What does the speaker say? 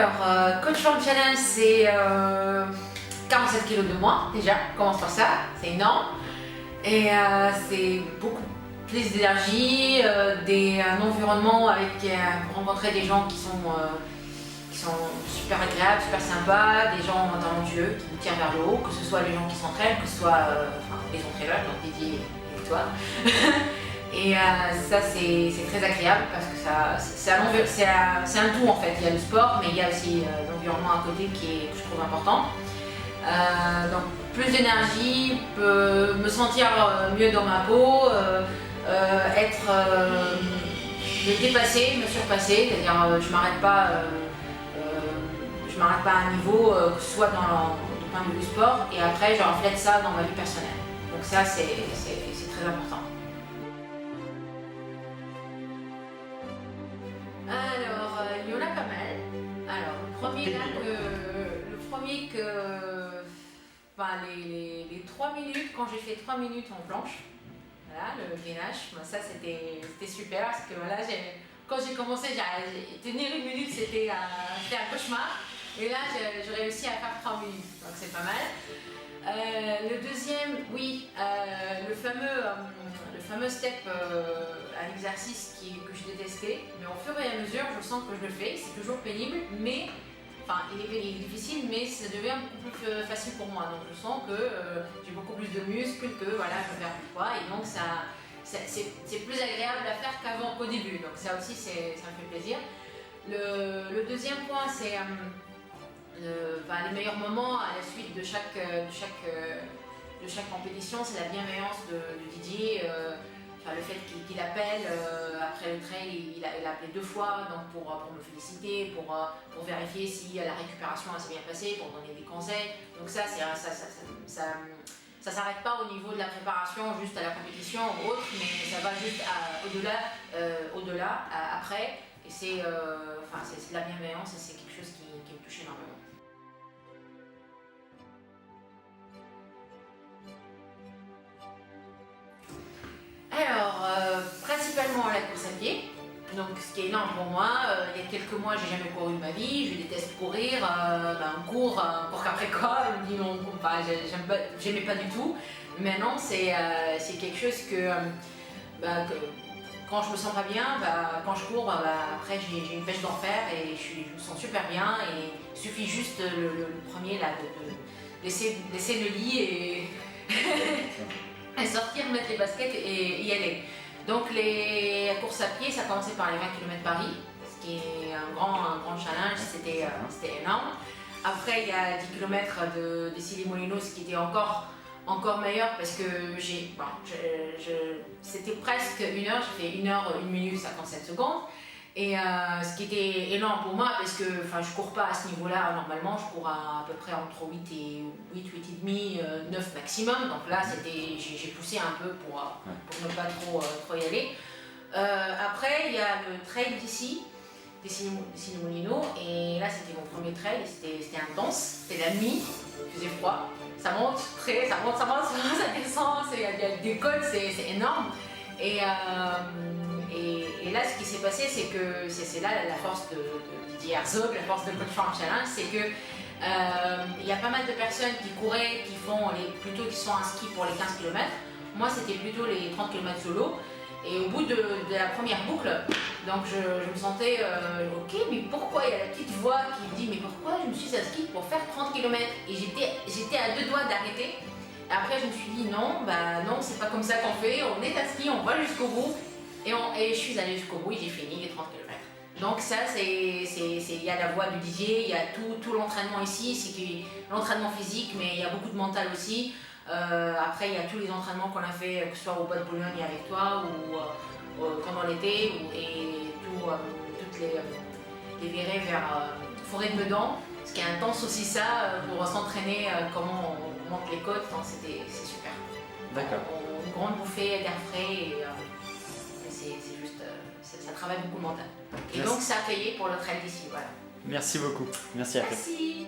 Alors, Coach Form Challenge, c'est 47 kilos de moins déjà, on commence par ça, c'est énorme. Et c'est beaucoup plus d'énergie, un environnement avec rencontrer des gens qui sont super agréables, super sympas, des gens talentueux qui nous tirent vers le haut, que ce soit les gens qui s'entraînent, que ce soit les entraîneurs, donc Didier et toi. Et ça c'est très agréable parce que c'est un tout en fait. Il y a le sport mais il y a aussi l'environnement à côté que je trouve important. Donc plus d'énergie, me sentir mieux dans ma peau, me dépasser, me surpasser, c'est-à-dire je m'arrête pas à un niveau, que ce soit dans le point de vue du sport, et après je reflète ça dans ma vie personnelle. Donc ça c'est très important. Alors, il y en a pas mal. Alors, les 3 minutes, quand j'ai fait 3 minutes en planche, voilà, le gainage, ça c'était super parce que voilà, quand j'ai commencé, tenir 1 minute c'était un cauchemar. Et là, j'ai réussi à faire 3 minutes, donc c'est pas mal. Le deuxième, oui, le fameux step à l'exercice que je détestais, mais au fur et à mesure, je sens que je le fais. C'est toujours pénible, mais il est difficile, mais ça devient beaucoup plus facile pour moi. Donc je sens que j'ai beaucoup plus de muscles, que voilà, je perds du poids, et donc c'est plus agréable à faire qu'au début. Donc ça aussi, ça me fait plaisir. Le deuxième point, c'est les meilleurs moments à la suite de chaque compétition, c'est la bienveillance de Didier. Le fait qu'il appelle après le trail, il a appelé 2 fois donc pour me féliciter, pour vérifier si la récupération s'est bien passée, pour donner des conseils. Donc ça s'arrête pas au niveau de la préparation, juste à la compétition ou autre, mais ça va juste au-delà, après. Et c'est de la bienveillance et c'est quelque chose qui me touche énormément. Alors, principalement la course à pied, donc ce qui est énorme pour moi. Il y a quelques mois, j'ai jamais couru de ma vie, je déteste courir, on court qu'après quoi, je me dis non, j'aimais pas du tout. Maintenant, c'est quelque chose que quand je me sens pas bien, quand je cours, après j'ai une pêche d'enfer et je me sens super bien, et il suffit juste le premier là, de laisser le lit et sortir, mettre les baskets et y aller. Donc la course à pied, ça a commencé par les 20 km Paris, ce qui est un grand challenge, c'était énorme. Après il y a 10 km des Issy-les-Moulineaux, ce qui était encore meilleur parce que c'était presque 1 heure, j'ai fait 1 heure 1 minute 57 secondes. Et ce qui était énorme pour moi parce que je cours pas à ce niveau-là normalement, je cours à peu près entre 8 et 9 maximum. Donc là j'ai poussé un peu pour ne pas trop y aller. Après il y a le trail d'ici, des Issy-les-Moulineaux, et là c'était mon premier trail, c'était intense, c'était la nuit, il faisait froid, ça monte, ça descend, il y a des côtes, c'est énorme. Et là, ce qui s'est passé, c'est que c'est là la force de Didier Herzog, la force de Coach Form Challenge, c'est que il y a pas mal de personnes qui couraient, qui sont inscrits pour les 15 km. Moi, c'était plutôt les 30 km solo. Et au bout de la première boucle, donc je me sentais ok, mais pourquoi il y a la petite voix qui me dit mais pourquoi je me suis inscrite pour faire 30 km? Et j'étais à 2 doigts d'arrêter. Après, je me suis dit non, non, c'est pas comme ça qu'on fait. On est inscrit, on va jusqu'au bout. Et je suis allée jusqu'au bout et j'ai fini les 30 km. Donc ça, il y a la voix du Didier, il y a tout l'entraînement ici, c'est l'entraînement physique, mais il y a beaucoup de mental aussi. Après, il y a tous les entraînements qu'on a fait, que ce soit au Bois de Boulogne avec toi ou pendant l'été, et toutes les virées vers Forêt de Meudon, ce qui est intense aussi ça, pour s'entraîner, comment on monte les côtes, c'est super. D'accord. Une grande bouffée d'air frais, et c'est juste, ça travaille beaucoup le mental. Et donc ça a payé pour le trail d'ici, voilà. Merci beaucoup. Merci à toi. Merci.